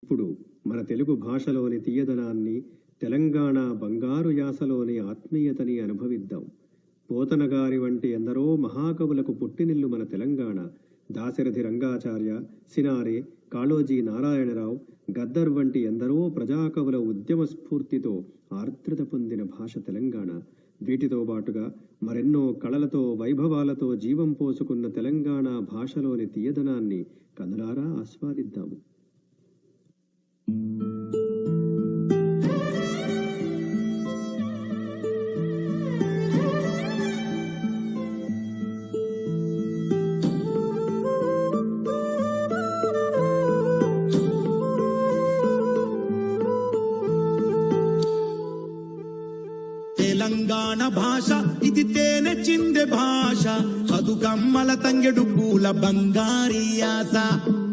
ఇప్పుడు మన తెలుగు భాషలోని తీయదనాన్ని, తెలంగాణ బంగారు యాసలోని ఆత్మీయతని అనుభవిద్దాం. పోతనగారి వంటి ఎందరో మహాకవులకు పుట్టినిల్లు మన తెలంగాణ. దాశరథి రంగాచార్య, సినారే, కాళోజీ నారాయణరావు, గద్దర్ వంటి ఎందరో ప్రజాకవుల ఉద్యమ స్ఫూర్తితో ఆర్ద్రత పొందిన భాష తెలంగాణ. వీటితో పాటుగా మరెన్నో కళలతో, వైభవాలతో జీవం పోసుకున్న తెలంగాణ భాషలోని తీయదనాన్ని కనులారా ఆస్వాదిద్దాము. తెలంగాణ భాష ఇది తేనె చిందె భాష, చదుకమ్మల తంగెడు పూల బంగారి యాస.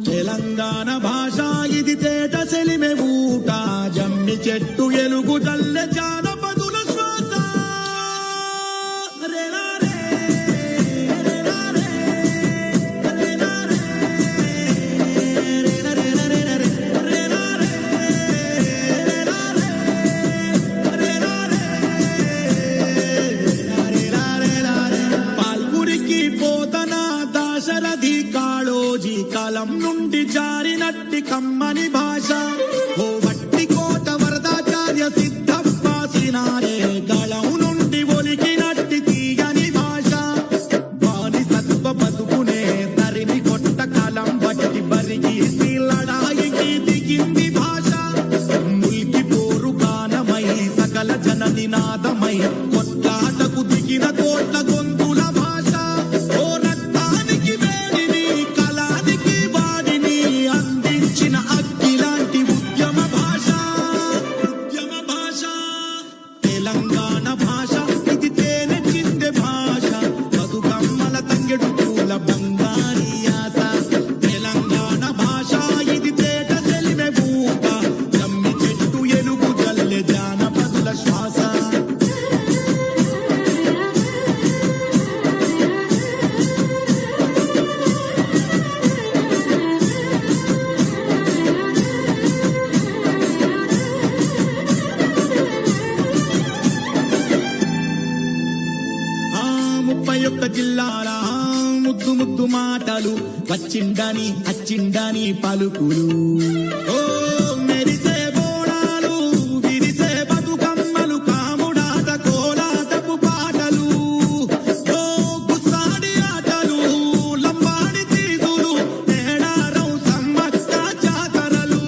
తెలంగాణ భాష ఇది తేట సెలిమె ఊట, జమ్మి చెట్టు ఎలుగు జల్లె జానపదుల శ్వాస. దాశరథి కాళోజీ కాలం నుండి జారినట్టి కమ్మని భాష. ఓ వట్టి కోట వరదాచార్య సిద్ధప్ప సినారే గళం నుండి ఒలికినట్టి తీయని భాష. వాని సత్వ బతుకునే తరిమి కొట్ట కాలం బట్టి బరిగి లడాయికి దిగింది భాష. ముల్కి పోరు గానమై సకల జన నినాదమై కొట్లాటకు దిగిన కోట్ల గొంతుల భాష. తెలంగాణ భాష ఇది తేనె చిందె భాష, చదుకమ్మల తంగెడు పూల బంగారి యాస. తెలంగాణ భాష ఇది తేట సెలిమె ఊట, జమ్మి చెట్టు ఎలుగు జల్లె జానపదుల శ్వాస. ఒక్క జిల్లాల ముద్దు ముద్దు మాటలు, వచ్చిండని అచ్చిండని పలుకులు. ఓ మెరిసే బోడాలు, విరిసే బతుకమ్మలు, కాముడాట కోలాటపు పాటలు. ఓ గుస్సాడి ఆటలు, లంబాడి తీదులు, నేడారం సమ్మక్క జాతరలు.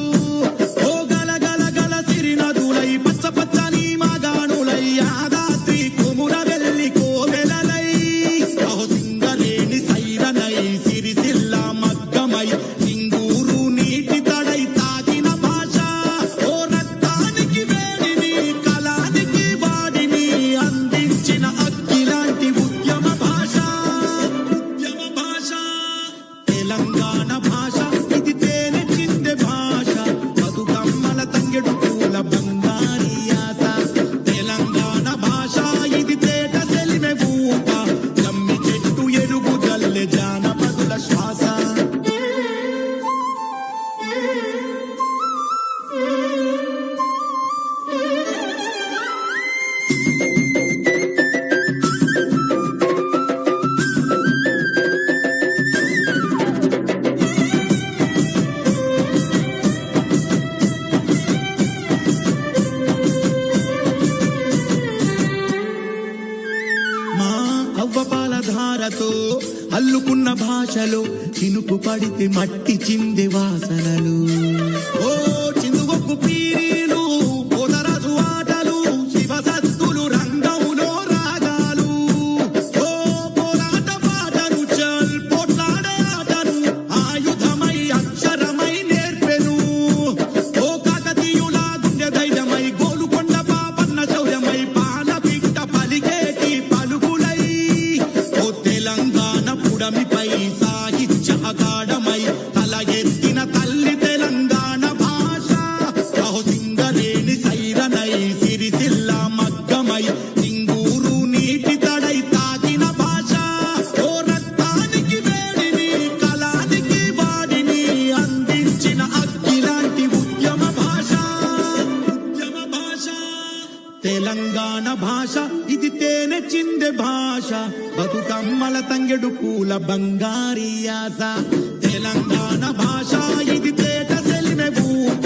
ఓ గల గల గల సిరినదులై పచ్చ పచ్చని మగాణులై, యాదాద్రి కొముర వెళ్ళి కోవెలలై, సిరిసిల్ల మగ్గమై సింగూరు నీటి తడై తాకిన భాష. ఓ రక్తానికి వేడిని, కళానికి వాడిని అందించిన అక్కిలాంటి ఉద్యమ భాష. ఉద్యమ భాష తెలంగాణ భాష ఇది తేనె చిందె భాష, చదుకమ్మల తంగెడు పూల బంగారి యాస. తెలంగాణ భాష ఇది తేట సెలిమె ఊట, జమ్మి చెట్టు ఎలుగు జల్లె జానపదుల శ్వాస. మా అవ్వపాల ధారతో అల్లుకున్న భాషలో చినుకు పడితే మట్టి చింది వాసనలు. ఓ చిందుగొప్పు పీరీలు, పోతరాజు ఆటలు, శివసత్తులు రంగంలో రాగాలు. ఓ పోరాట పాటలు, చల్ పోట్లాడే ఆటలు, ఆయుధమై అక్షరమై నేర్పెను. ఓ కాకతీయుల గుండె ధైర్యమై, గోలుకొండ పాపన్న శౌర్యమై, పాల బిడ్డ పలికేటి పలుకులై. ఓ తెలంగాణ పుడమిపై సాహిత్య అగాఢమై తల ఎత్తిన తల్లి తెలంగాణ. తెలంగాణ భాష ఇది తేనె చిందె భాష బతుకమ్మల తంగెడు పూల బంగారి ఆశ తెలంగాణ భాష ఇది పేట సెలిమె భూప